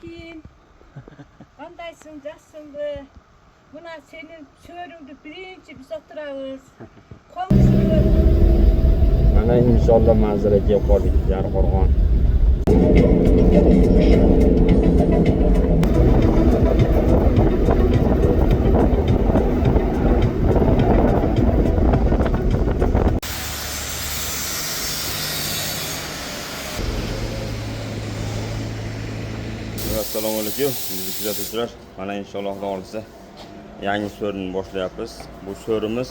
Erkin, qandaysın, yaxşısındı? Buna senin söğürüngdü birinci biz oturabız. Komşu. Mana inshaalloh manzaraga kelib qoldik, Yarqo'rg'on. Assalomu alaykum, bizni kuzatuvchilar. Mana inshaalloh xudo xolisa yangi so'rni boshlayapmiz. Bu so'rimiz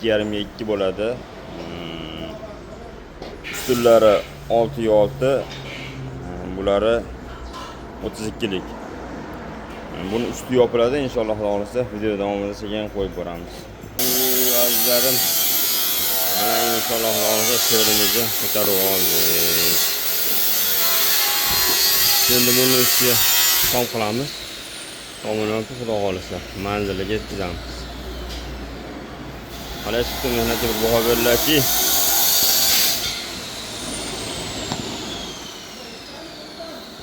2,5 ga 2 bo'ladi. Ustullari 6 ga 6, bulari 32 lik. Buni usti yopiladi inshaalloh xudo xolisa. Video davomida sekin qo'yib boramiz. Azizlarim, mana inshaalloh xudo xolisa so'rimizni ko'tarib oldik. Endi buni ustiga tom qilamiz. Tomini xudo xolisa manziliga yetkazamiz. Hali chiqdi mehnatga bir baho beriladi.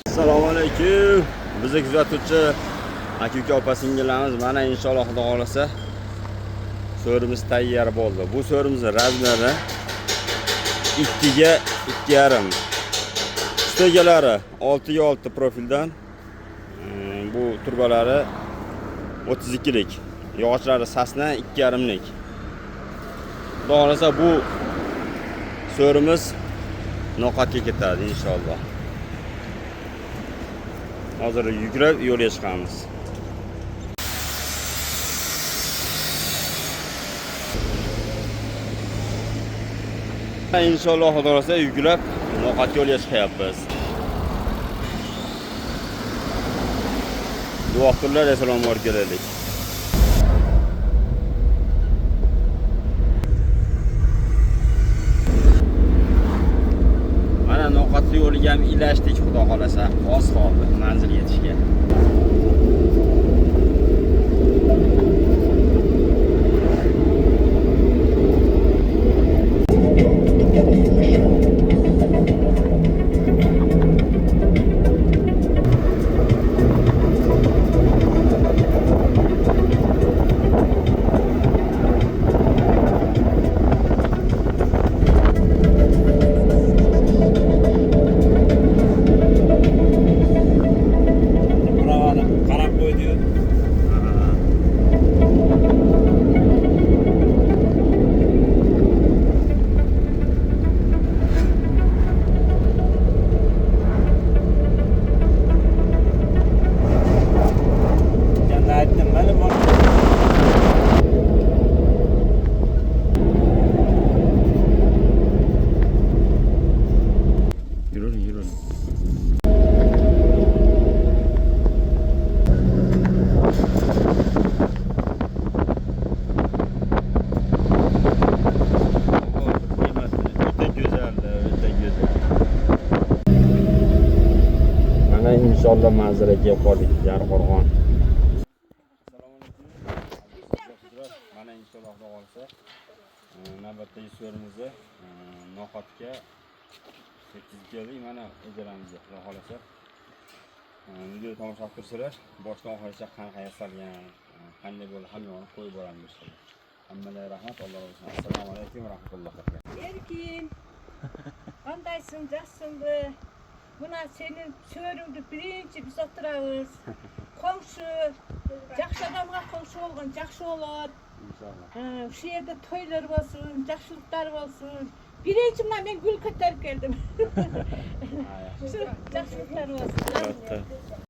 Assalomu alaykum. Bizni kuzatuvchi aka-uka opa-singillarimiz, mana inshaalloh xudo xolisa so'rimiz tayyor bo'ldi. Bu so'rimizning razmeri 2 ga 2,5. Stegalari 6 ga 6 profildan. Bu turbalari 32 lik. Yog'ochlari sasna 2,5 lik. Xudo xolisa bu so'rimiz noqatga ketadi inshaalloh. Hozir yugrab yo'lga chiqamiz. Inshaalloh xudo xolisa yugrab noqatga yo'lga chiqyapmiz. Duo qilinglar, assalomu alaykum. Mana noqatli yo'liga ham ilashdik xudo xolasa. Oz qoldi manzilga yetishga. İnşallah manzaraga kelib qoldik, Yarqo'rg'on. Assalomu alaykum. Mana inshaalloh xudo xolisa navbatdagi so'rimizni noqatga 8 keldik. Mana ijaramizga xudo xolisa. Video tomosha qilib tursalar, boshdan oxirigacha qanaqa yasalgan, qanday bo'ldi hammasini qo'yib boramiz inshaalloh. Hammalarga rahmat, Alloh razı olsun. Assalomu alaykum va rahmatullohi va barakatuh. Erkin, qandaysın, yaxşısındı? Buna senin söğürüngdü birinci biz oturabız. Komşu, yaxşı adamga komşu olgan yaxşı olur. İnşallah. Şu yerde toylar olsun, yaxşılıklar olsun. Birinci ben gül ko'tarib keldim. Şu yaxşılıklar olsun.